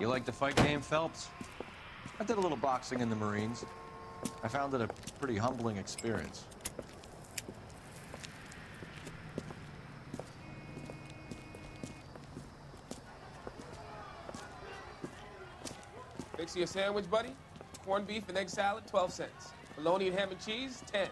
You like the fight game, Phelps? I did a little boxing in the Marines. I found it a pretty humbling experience. Fix you a sandwich, buddy? Corned beef and egg salad, 12 cents. Bologna and ham and cheese, 10.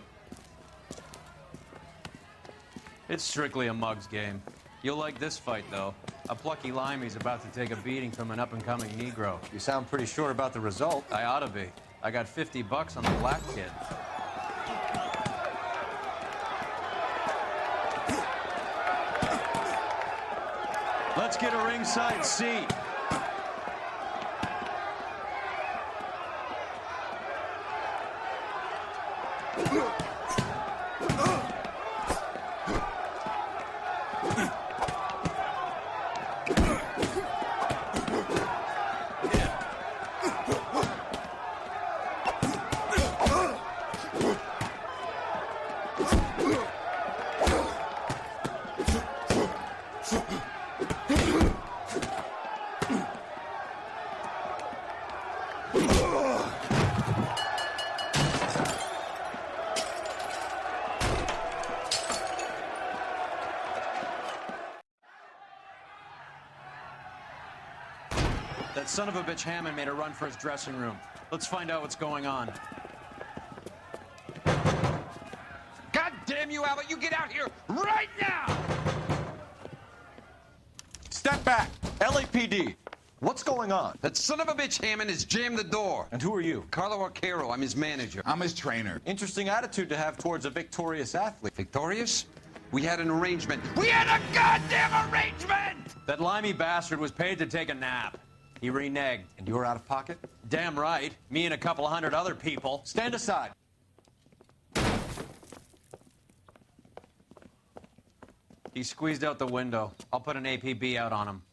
It's strictly a mug's game. You'll like this fight, though. A plucky limey's about to take a beating from an up-and-coming Negro. You sound pretty sure about the result. I ought to be. I got $50 on the black kid. Let's get a ringside seat. That son of a bitch Hammond made a run for his dressing room. Let's find out what's going on. God damn you, Albert! You get out here right now! Step back! LAPD! What's going on? That son of a bitch Hammond has jammed the door. And who are you? Carlo Arcaro, I'm his manager. I'm his trainer. Interesting attitude to have towards a victorious athlete. Victorious? We had an arrangement. We had a goddamn arrangement! That limey bastard was paid to take a nap. He reneged. And you were out of pocket? Damn right. Me and a couple hundred other people. Stand aside. He squeezed out the window. I'll put an APB out on him.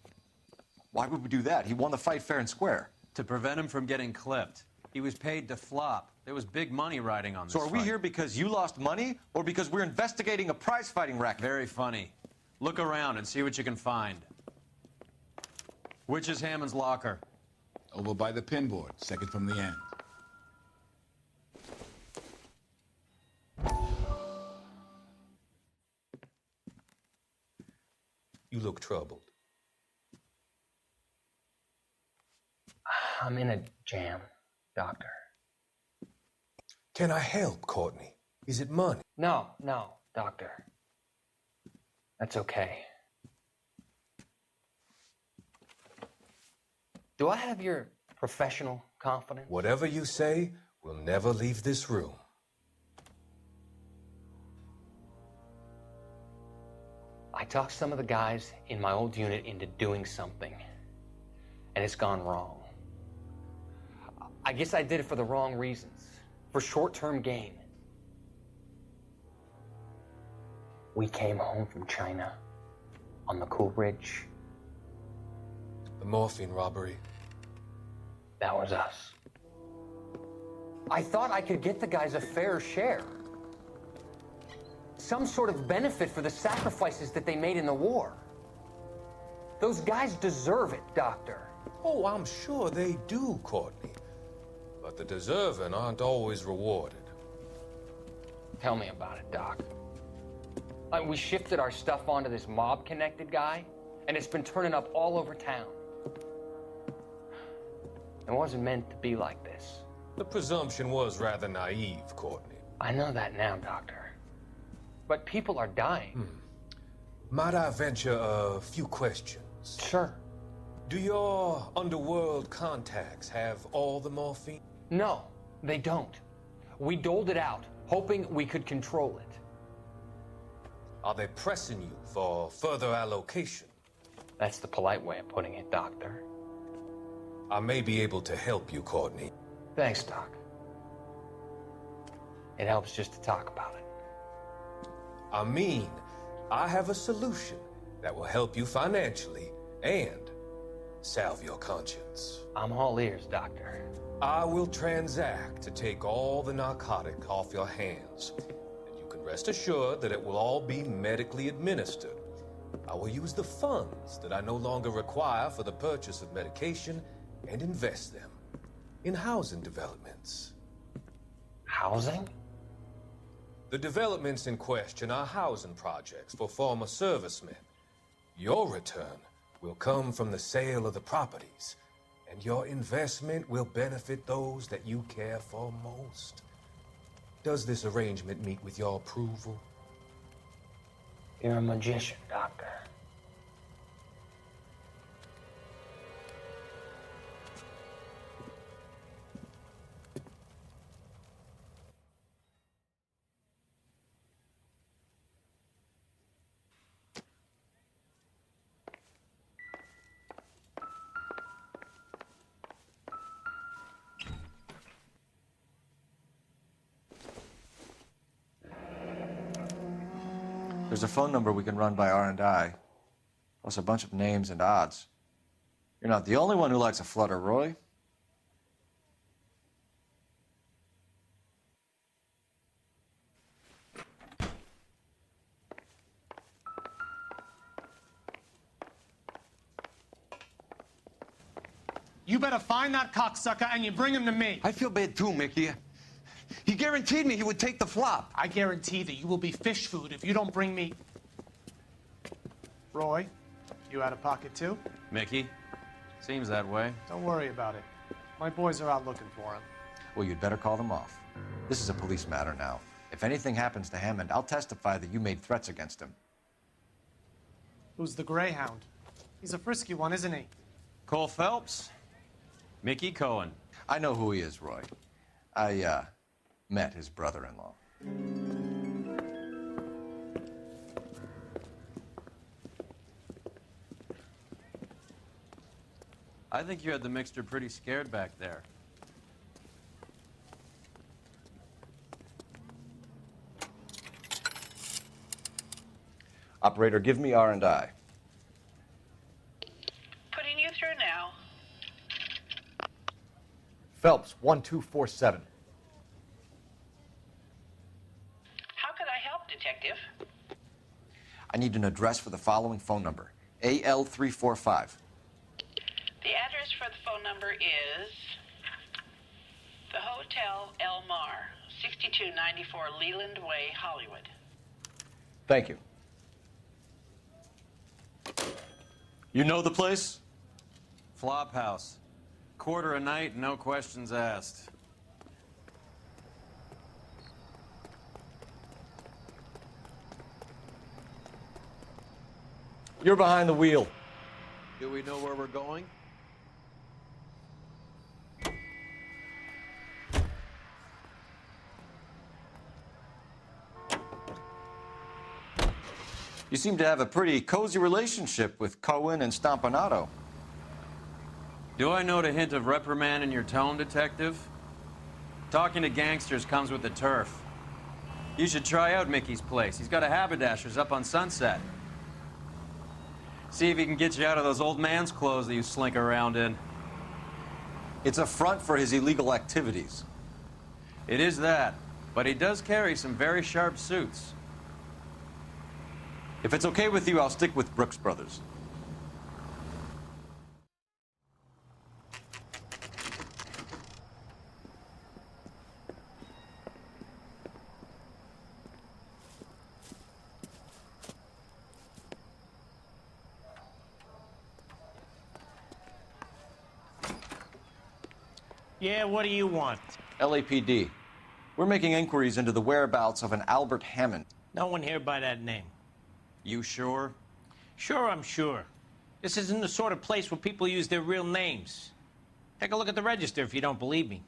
Why would we do that? He won the fight fair and square. To prevent him from getting clipped. He was paid to flop. There was big money riding on this So are we fight. here because you lost money or because we're investigating a prize-fighting racket? Very funny. Look around and see what you can find. Which is Hammond's locker? Over by the pinboard, second from the end. You look troubled. I'm in a jam, Doctor. Can I help, Courtney? Is it money? No, Doctor. That's okay. Do I have your professional confidence? Whatever you say, we'll never leave this room. I talked some of the guys in my old unit into doing something, and it's gone wrong. I guess I did it for the wrong reasons, for short-term gain. We came home from China on the Cool Ridge. The morphine robbery. That was us. I thought I could get the guys a fair share. Some sort of benefit for the sacrifices that they made in the war. Those guys deserve it, Doctor. Oh, I'm sure they do, Courtney. But the deserving aren't always rewarded. Tell me about it, Doc. We shifted our stuff onto this mob-connected guy, and it's been turning up all over town. It wasn't meant to be like this. The presumption was rather naive, Courtney. I know that now, Doctor. But people are dying. Might I venture a few questions? Sure. Do your underworld contacts have all the morphine? No, they don't. We doled it out, hoping we could control it. Are they pressing you for further allocation? That's the polite way of putting it, Doctor. I may be able to help you, Courtney. Thanks, Doc. It helps just to talk about it. I mean, I have a solution that will help you financially and salve your conscience. I'm all ears, Doctor. I will transact to take all the narcotic off your hands. And you can rest assured that it will all be medically administered. I will use the funds that I no longer require for the purchase of medication and invest them in housing developments. Housing? The developments in question are housing projects for former servicemen. Your return will come from the sale of the properties, and your investment will benefit those that you care for most. Does this arrangement meet with your approval? You're a magician, Doctor. There's a phone number we can run by R&I, plus a bunch of names and odds. You're not the only one who likes a flutter, Roy. You better find that cocksucker and you bring him to me. I feel bad too, Mickey. He guaranteed me he would take the flop. I guarantee that you will be fish food if you don't bring me... Roy, you out of pocket too? Mickey? Seems that way. Don't worry about it. My boys are out looking for him. Well, you'd better call them off. This is a police matter now. If anything happens to Hammond, I'll testify that you made threats against him. Who's the Greyhound? He's a frisky one, isn't he? Cole Phelps? Mickey Cohen. I know who he is, Roy. I, met his brother-in-law. I think you had the mixture pretty scared back there. Operator, give me R&I. Putting you through now. Phelps, 1247. How could I help, Detective? I need an address for the following phone number. AL345. The address for the phone number is the Hotel El Mar, 6294 Leland Way, Hollywood. Thank you. You know the place? Flop house. Quarter a night, no questions asked. You're behind the wheel. Do we know where we're going? You seem to have a pretty cozy relationship with Cohen and Stompanato. Do I note a hint of reprimand in your tone, Detective? Talking to gangsters comes with the turf. You should try out Mickey's place. He's got a haberdasher's up on Sunset. See if he can get you out of those old man's clothes that you slink around in. It's a front for his illegal activities. It is that, but he does carry some very sharp suits. If it's okay with you, I'll stick with Brooks Brothers. Yeah, what do you want? LAPD. We're making inquiries into the whereabouts of an Albert Hammond. No one here by that name. You sure? Sure, I'm sure. This isn't the sort of place where people use their real names. Take a look at the register if you don't believe me.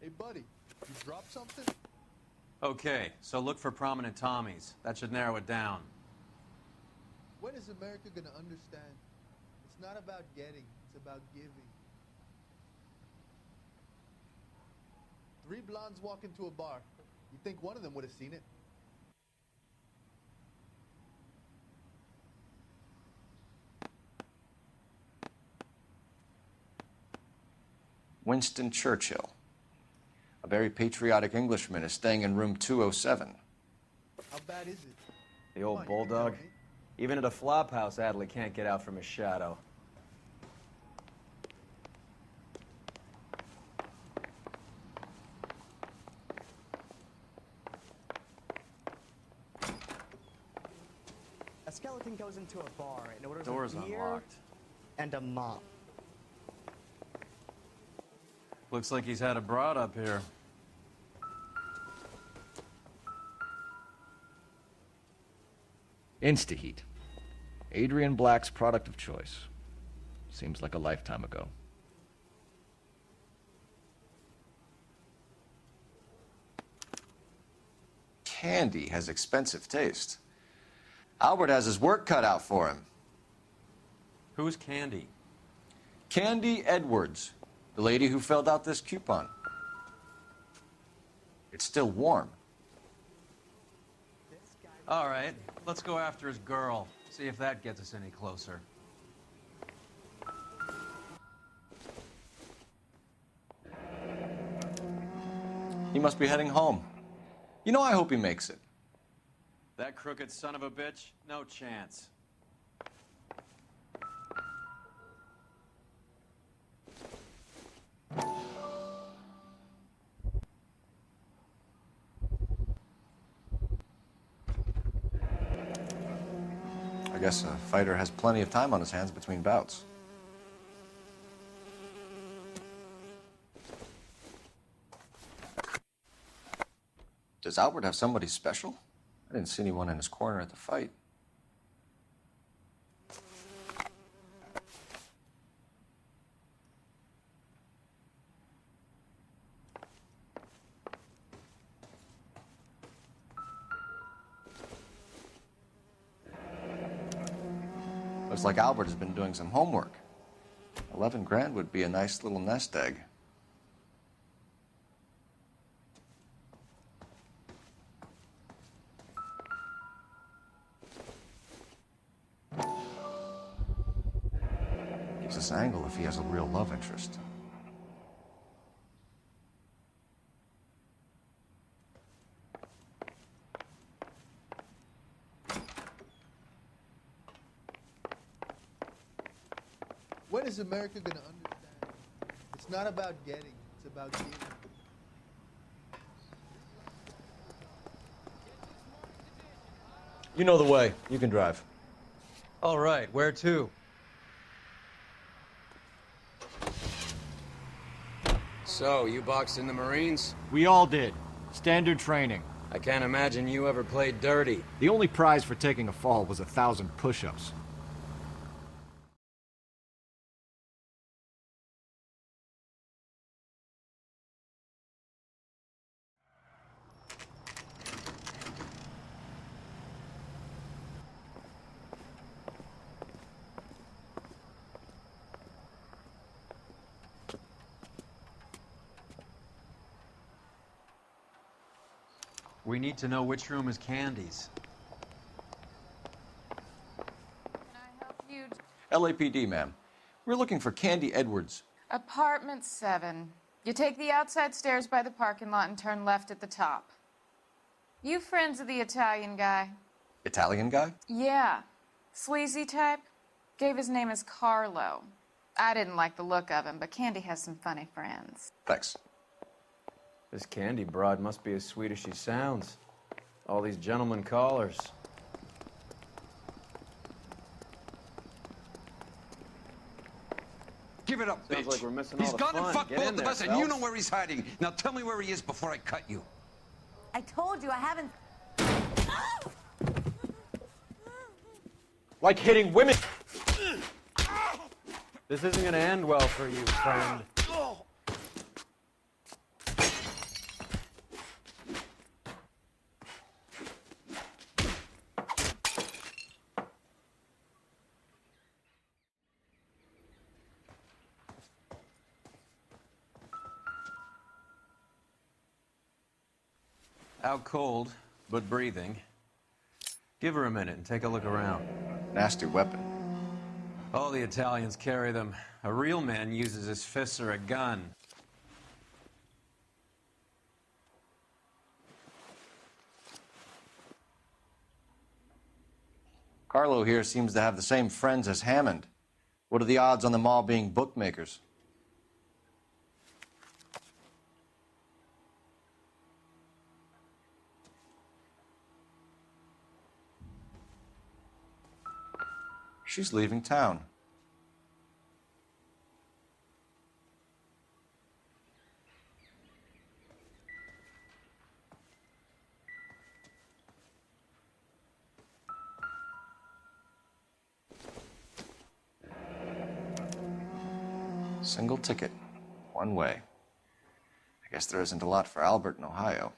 Hey, buddy, you dropped something? Okay, so look for prominent Tommies. That should narrow it down. When is America gonna understand? It's not about getting, it's about giving. 3 blondes walk into a bar. You think one of them would have seen it? Winston Churchill. A very patriotic Englishman is staying in room 207. How bad is it? The Come old on, you can bulldog? tell me. Even at a flop house, Adley can't get out from his shadow. A skeleton goes into a bar and orders Door's a beer unlocked. and a mop. Looks like he's had a broad up here. Instaheat. Adrian Black's product of choice. Seems like a lifetime ago. Candy has expensive taste. Albert has his work cut out for him. Who's Candy? Candy Edwards, the lady who filled out this coupon. It's still warm. All right, let's go after his girl. See if that gets us any closer. He must be heading home. You know, I hope he makes it. That crooked son of a bitch? No chance. I guess a fighter has plenty of time on his hands between bouts. Does Albert have somebody special? I didn't see anyone in his corner at the fight. Looks like Albert has been doing some homework. 11 grand would be a nice little nest egg. Gives us an angle if he has a real love interest. When is America gonna understand? It's not about getting, it's about giving. You know the way. You can drive. All right, where to? So, you boxed in the Marines? We all did. Standard training. I can't imagine you ever played dirty. The only prize for taking a fall was 1,000 push-ups. We need to know which room is Candy's. LAPD, ma'am. We're looking for Candy Edwards. Apartment 7. You take the outside stairs by the parking lot and turn left at the top. You friends of the Italian guy? Italian guy? Yeah. Sleazy type? Gave his name as Carlo. I didn't like the look of him, but Candy has some funny friends. Thanks. This Candy broad must be as sweet as she sounds. All these gentlemen callers. Give it up, Sounds bitch. like we're missing He's all the gone and fun. fucked Get both in of there, us, and you Phelps. know where he's hiding. Now tell me where he is before I cut you. I told you I haven't. Like hitting women. This isn't gonna end well for you, friend. Out cold, but breathing. Give her a minute and take a look around. Nasty weapon. All the Italians carry them. A real man uses his fists or a gun. Carlo here seems to have the same friends as Hammond. What are the odds on them all being bookmakers? She's leaving town. Single ticket, one way. I guess there isn't a lot for Albert in Ohio.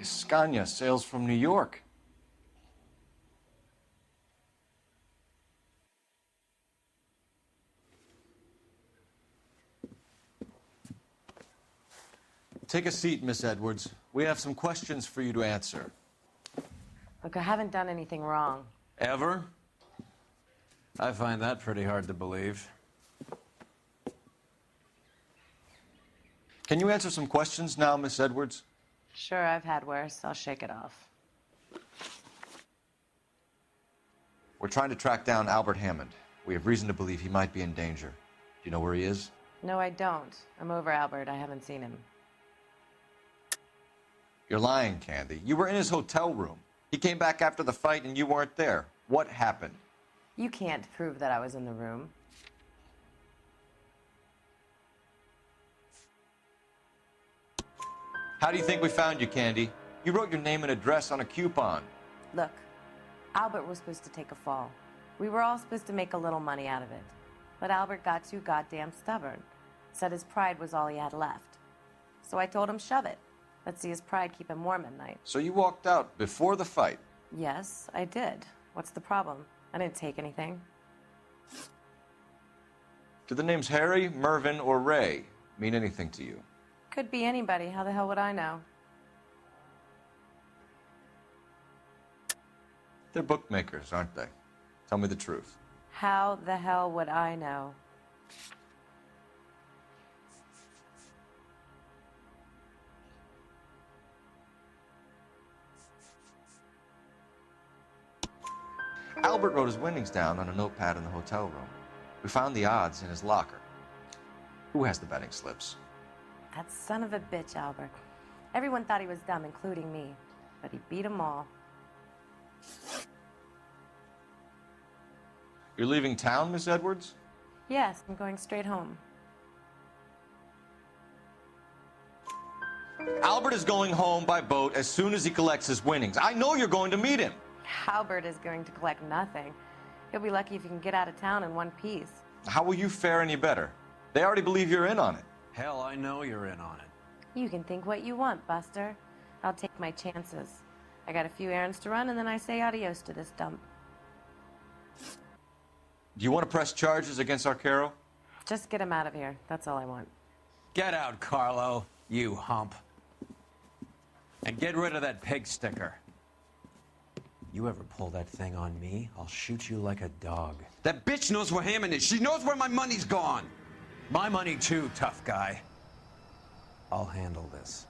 Scania sails from New York. Take a seat, Miss Edwards. We have some questions for you to answer. Look, I haven't done anything wrong. Ever? I find that pretty hard to believe. Can you answer some questions now, Miss Edwards? Sure, I've had worse. I'll shake it off. We're trying to track down Albert Hammond. We have reason to believe he might be in danger. Do you know where he is? No, I don't. I'm over Albert. I haven't seen him. You're lying, Candy. You were in his hotel room. He came back after the fight and you weren't there. What happened? You can't prove that I was in the room. How do you think we found you, Candy? You wrote your name and address on a coupon. Look, Albert was supposed to take a fall. We were all supposed to make a little money out of it. But Albert got too goddamn stubborn. Said his pride was all he had left. So I told him, shove it. Let's see his pride keep him warm at night. So you walked out before the fight? Yes, I did. What's the problem? I didn't take anything. Do the names Harry, Mervyn, or Ray mean anything to you? Could be anybody. How the hell would I know? They're bookmakers, aren't they? Tell me the truth. How the hell would I know? Albert wrote his winnings down on a notepad in the hotel room. We found the odds in his locker. Who has the betting slips? That son of a bitch, Albert. Everyone thought he was dumb, including me. But he beat them all. You're leaving town, Miss Edwards? Yes, I'm going straight home. Albert is going home by boat as soon as he collects his winnings. I know you're going to meet him. Albert is going to collect nothing. He'll be lucky if he can get out of town in one piece. How will you fare any better? They already believe you're in on it. Hell, I know you're in on it. You can think what you want, Buster. I'll take my chances. I got a few errands to run, and then I say adios to this dump. Do you want to press charges against Arcaro? Just get him out of here. That's all I want. Get out, Carlo, you hump. And get rid of that pig sticker. You ever pull that thing on me, I'll shoot you like a dog. That bitch knows where Hammond is. She knows where my money's gone. My money too, tough guy. I'll handle this.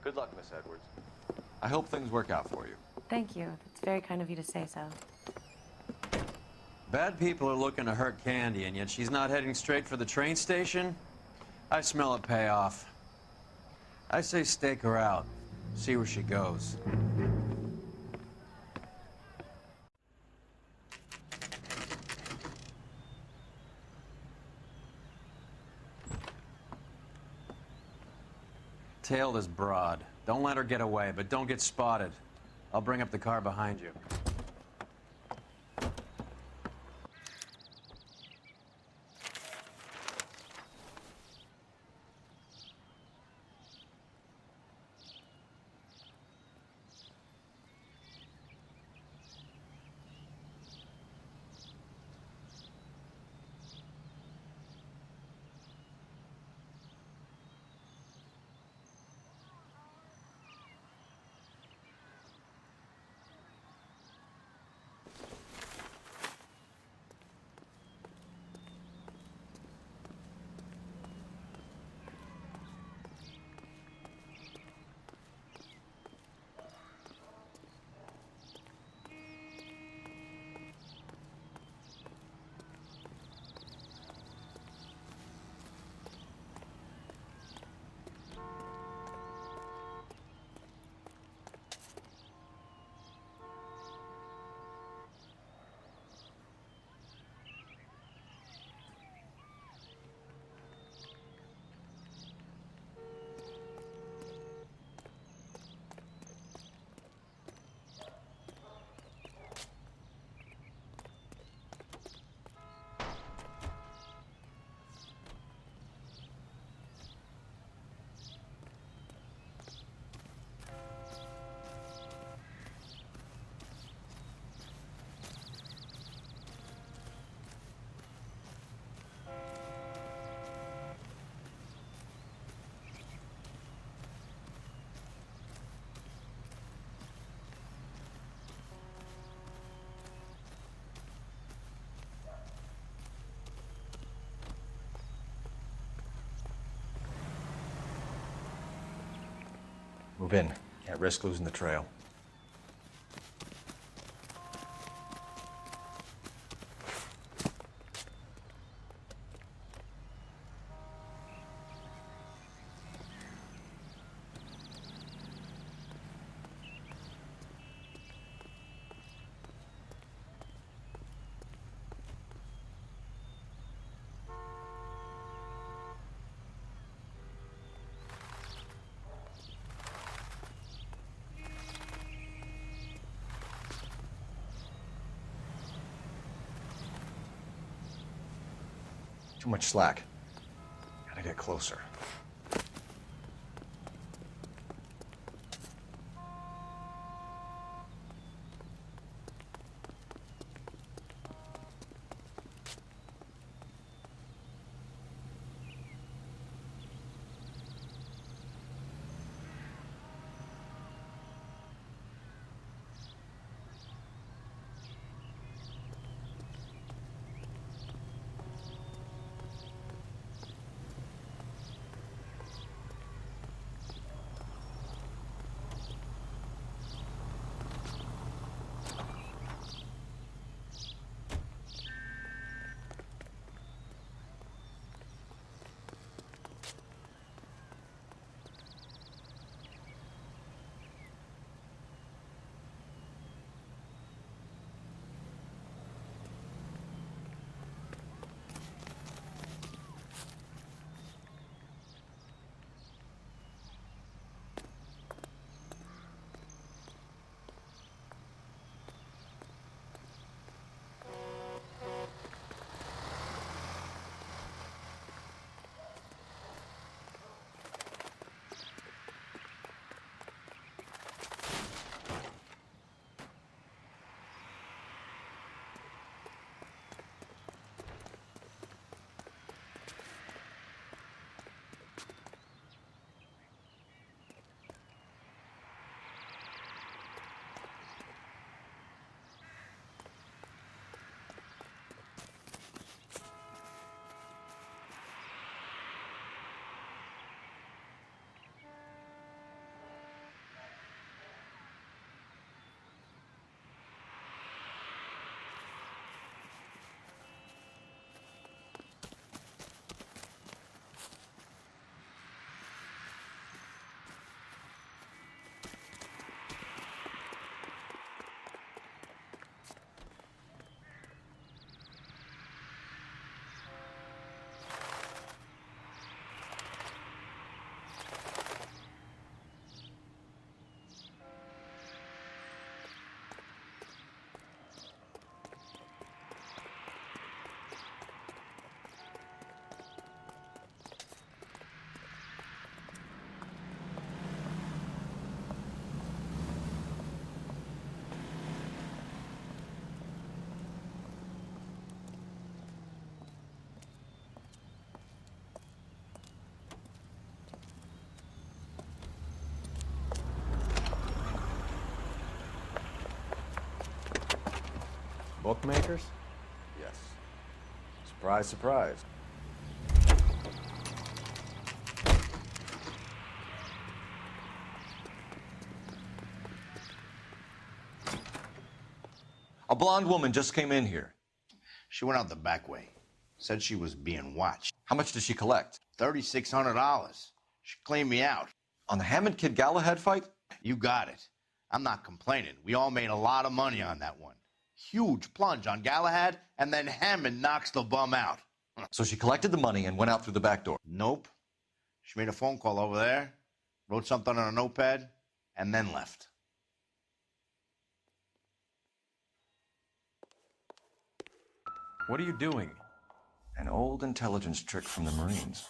Good luck, Miss Edwards. I hope things work out for you. Thank you. It's very kind of you to say so. Bad people are looking to hurt Candy, and yet she's not heading straight for the train station? I smell a payoff. I say stake her out. See where she goes. Tail this broad. Don't let her get away, but don't get spotted. I'll bring up the car behind you. Move in. Can't risk losing the trail. Too much slack. Gotta get closer. Bookmakers? Yes. Surprise, surprise. A blonde woman just came in here. She went out the back way. Said she was being watched. How much did she collect? $3,600. She cleaned me out. On the Hammond Kid Galahad fight? You got it. I'm not complaining. We all made a lot of money on that one. Huge plunge on Galahad, and then Hammond knocks the bum out. So she collected the money and went out through the back door? Nope. She made a phone call over there, wrote something on a notepad, and then left. What are you doing? An old intelligence trick from the Marines.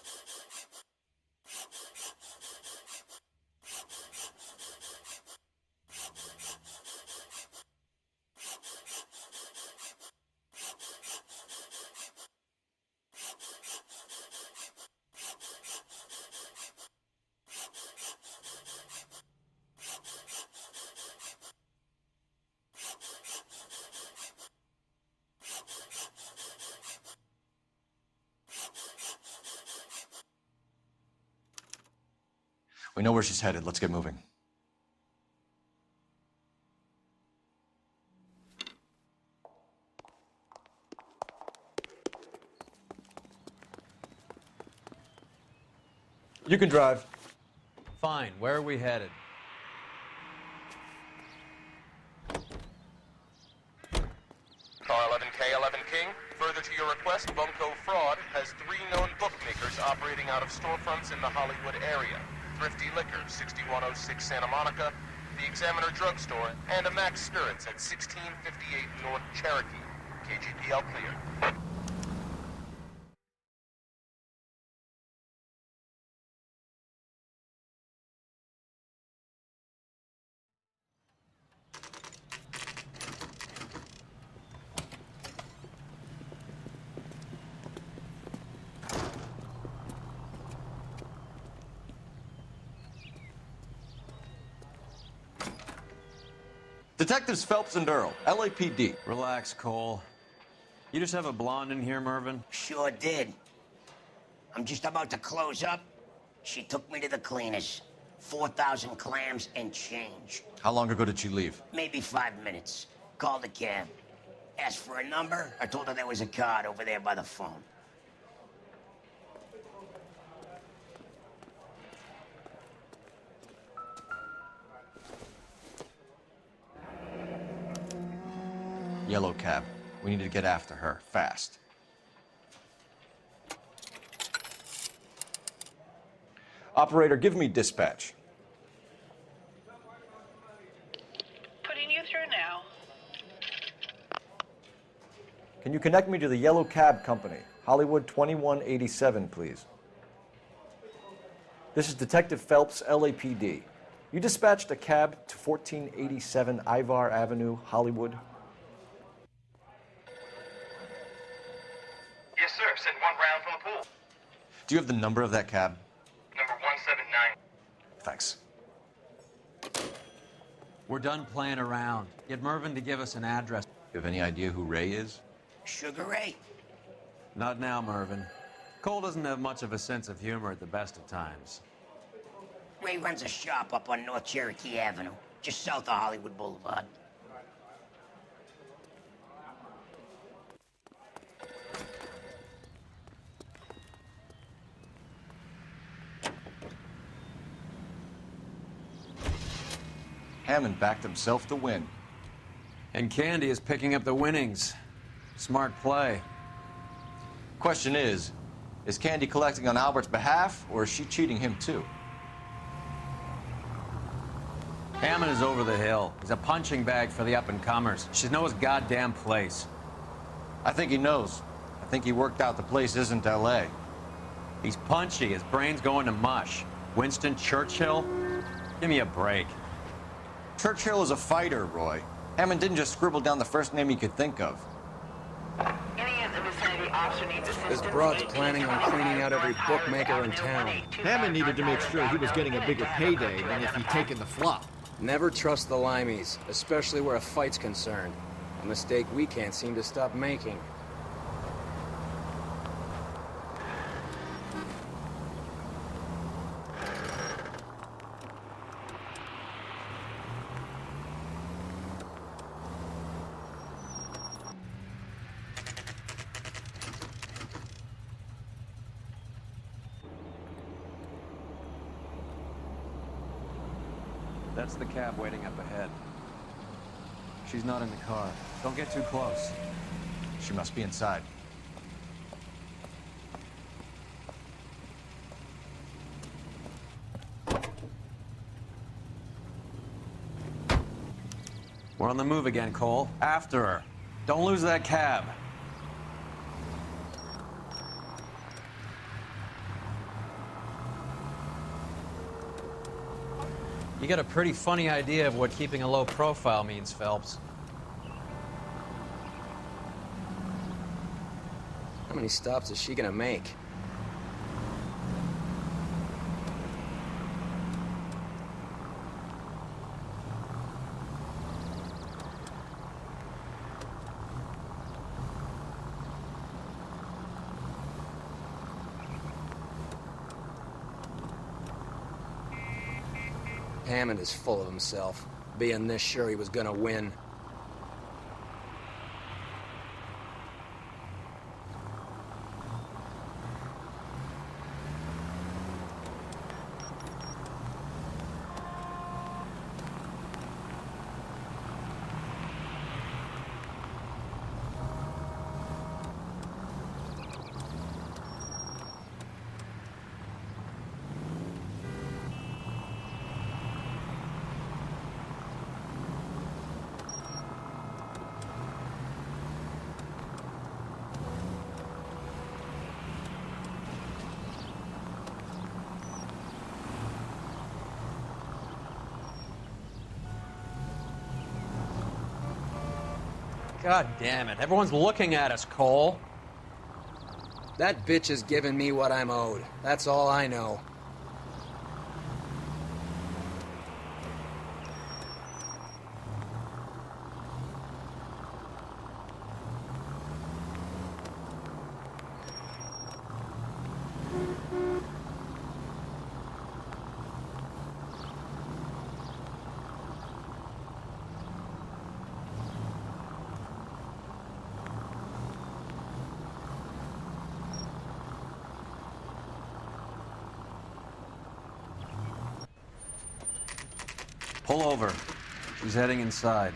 We know where she's headed. Let's get moving. You can drive. Fine. Where are we headed? Car 11K, 11 King. Further to your request, Bunko Fraud has 3 known bookmakers operating out of storefronts in the Hollywood area. Thrifty Liquor, 6106 Santa Monica, the Examiner Drugstore, and a Max Spirits at 1658 North Cherokee. KGPL clear. Detectives Phelps and Earl, LAPD. Relax, Cole. You just have a blonde in here, Mervyn? Sure did. I'm just about to close up. She took me to the cleaners. 4,000 clams and change. How long ago did she leave? Maybe 5 minutes. Called a cab. Asked for a number. I told her there was a card over there by the phone. Yellow cab. We need to get after her, fast. Operator, give me dispatch. Putting you through now. Can you connect me to the Yellow Cab Company? Hollywood 2187, please. This is Detective Phelps, LAPD. You dispatched a cab to 1487 Ivar Avenue, Hollywood. Yes, sir. Send 1 round from the pool. Do you have the number of that cab? Number 179. Thanks. We're done playing around. Get Mervyn to give us an address. You have any idea who Ray is? Sugar Ray? Not now, Mervyn. Cole doesn't have much of a sense of humor at the best of times. Ray runs a shop up on North Cherokee Avenue, just south of Hollywood Boulevard. Hammond backed himself to win. And Candy is picking up the winnings. Smart play. Question is Candy collecting on Albert's behalf, or is she cheating him too? Hammond is over the hill. He's a punching bag for the up-and-comers. She knows his goddamn place. I think he knows. I think he worked out the place isn't L.A. He's punchy. His brain's going to mush. Winston Churchill? Give me a break. Churchill is a fighter, Roy. Hammond didn't just scribble down the first name he could think of. Any of the vicinity officer needs assistance. This broad's planning on cleaning out every bookmaker in town. Hammond needed to make sure he was getting a bigger payday than if he'd taken the flop. Never trust the limeys, especially where a fight's concerned. A mistake we can't seem to stop making. That's the cab waiting up ahead. She's not in the car. Don't get too close. She must be inside. We're on the move again, Cole. After her. Don't lose that cab. You got a pretty funny idea of what keeping a low profile means, Phelps. How many stops is she gonna make? Hammond is full of himself, being this sure he was gonna win. God damn it. Everyone's looking at us, Cole. That bitch is giving me what I'm owed. That's all I know. Pull over. She's heading inside.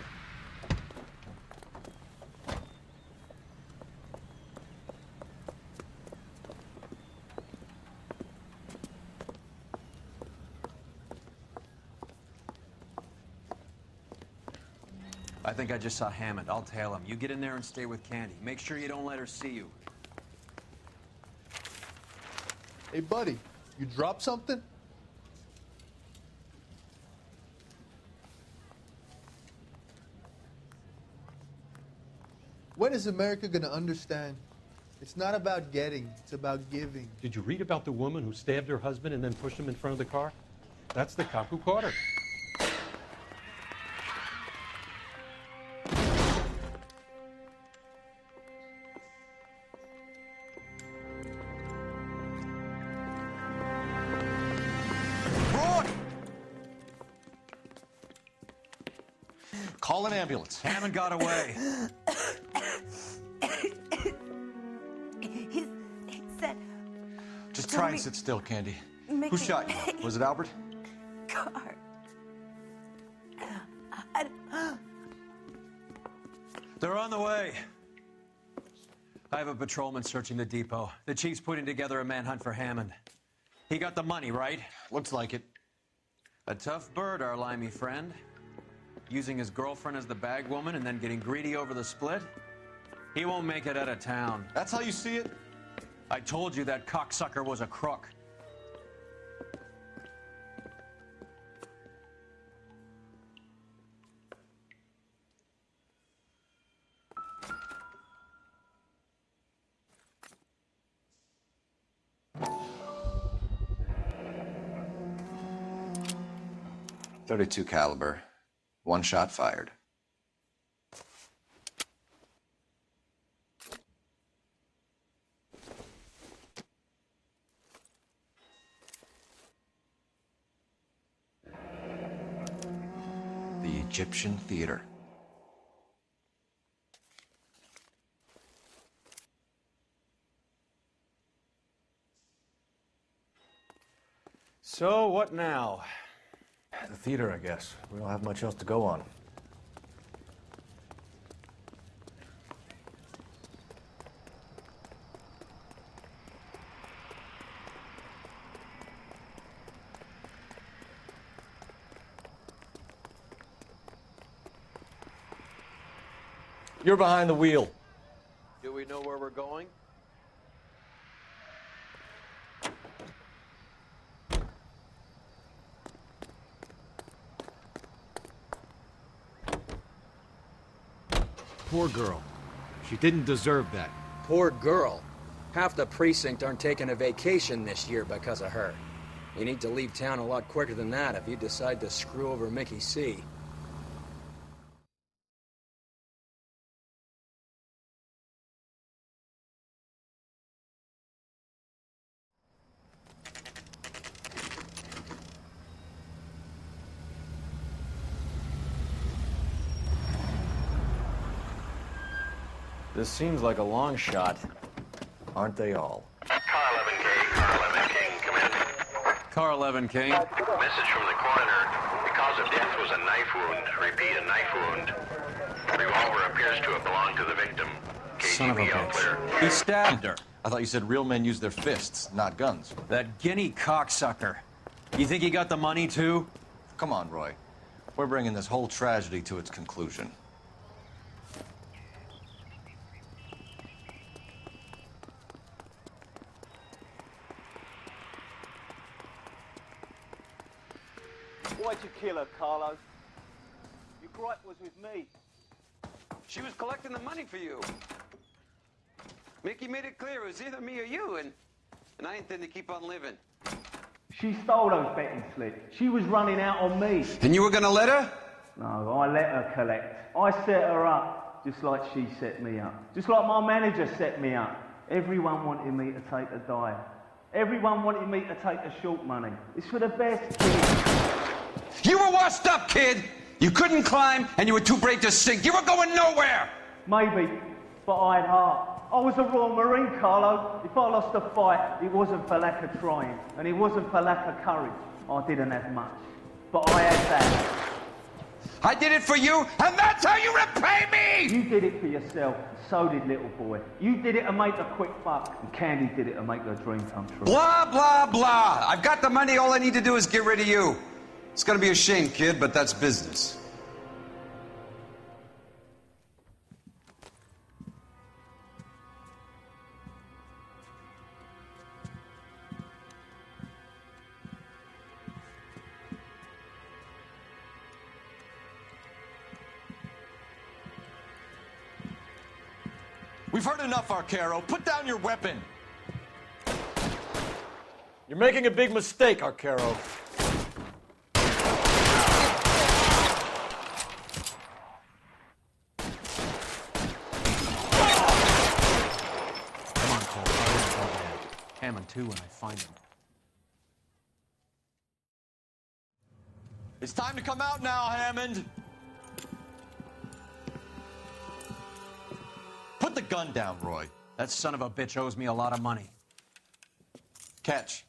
I think I just saw Hammond. I'll tail him. You get in there and stay with Candy. Make sure you don't let her see you. Hey, buddy, you dropped something? When is America going to understand? It's not about getting, it's about giving. Did you read about the woman who stabbed her husband and then pushed him in front of the car? That's the cop who caught her. Call an ambulance. Hammond got away. He said... Just try and sit still, Candy. Mickey. Who shot you? Was it Albert? Car. They're on the way. I have a patrolman searching the depot. The chief's putting together a manhunt for Hammond. He got the money, right? Looks like it. A tough bird, our limey friend. Using his girlfriend as the bag woman and then getting greedy over the split. He won't make it out of town. That's how you see it? I told you that cocksucker was a crook. .32 caliber. One shot fired. The Egyptian Theater. So, what now? The theater, I guess. We don't have much else to go on. You're behind the wheel. Do we know where we're going? Poor girl. She didn't deserve that. Poor girl. Half the precinct aren't taking a vacation this year because of her. You need to leave town a lot quicker than that if you decide to screw over Mickey C. This seems like a long shot. Aren't they all? Car 11K, Car 11 King, come in. Car 11 King. Message from the coroner. The cause of death was a knife wound. Repeat, a knife wound. The revolver appears to have belonged to the victim. Son of a KGB out clear. bitch. He stabbed her. I thought you said real men use their fists, not guns. That guinea cocksucker. You think he got the money, too? Come on, Roy. We're bringing this whole tragedy to its conclusion. Why'd you kill her, Carlo? Your gripe was with me. She was collecting the money for you. Mickey made it clear it was either me or you, and I intend to keep on living. She stole those betting slips. She was running out on me. And you were gonna let her? No, I let her collect. I set her up, just like she set me up. Just like my manager set me up. Everyone wanted me to take a dive. Everyone wanted me to take the short money. It's for the best, kid. You were washed up, kid! You couldn't climb, and you were too brave to sink. You were going nowhere! Maybe, but I had heart. I was a Royal Marine, Carlo. If I lost a fight, it wasn't for lack of trying, and it wasn't for lack of courage. I didn't have much, but I had that. I did it for you, and that's how you repay me! You did it for yourself, so did little boy. You did it to make a quick buck, and Candy did it to make her dream come true. Blah, blah, blah. I've got the money. All I need to do is get rid of you. It's gonna be a shame, kid, but that's business. We've heard enough, Arcaro. Put down your weapon. You're making a big mistake, Arcaro. Come on, Cole. Hammond too when I find him. It's time to come out now, Hammond. Put the gun down, Roy. That son of a bitch owes me a lot of money. Catch.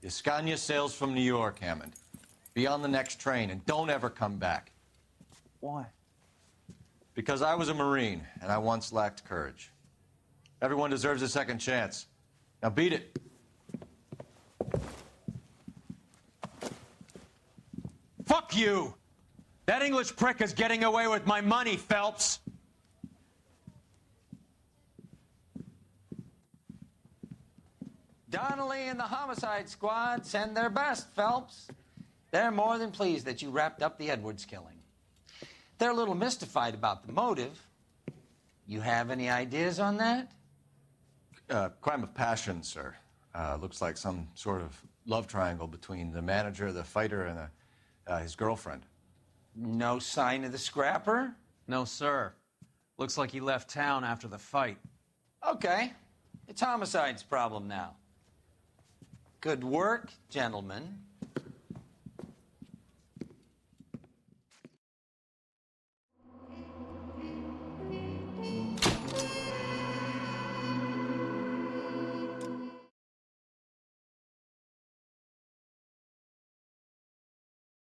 Escania sails from New York, Hammond. Be on the next train and don't ever come back. Why? Because I was a Marine and I once lacked courage. Everyone deserves a second chance. Now beat it. Fuck you! That English prick is getting away with my money, Phelps! Donnelly and the homicide squad send their best, Phelps. They're more than pleased that you wrapped up the Edwards killing. They're a little mystified about the motive. You have any ideas on that? Crime of passion, sir. Looks like some sort of love triangle between the manager, the fighter, and his girlfriend. No sign of the scrapper? No, sir. Looks like he left town after the fight. Okay. It's homicide's problem now. Good work, gentlemen.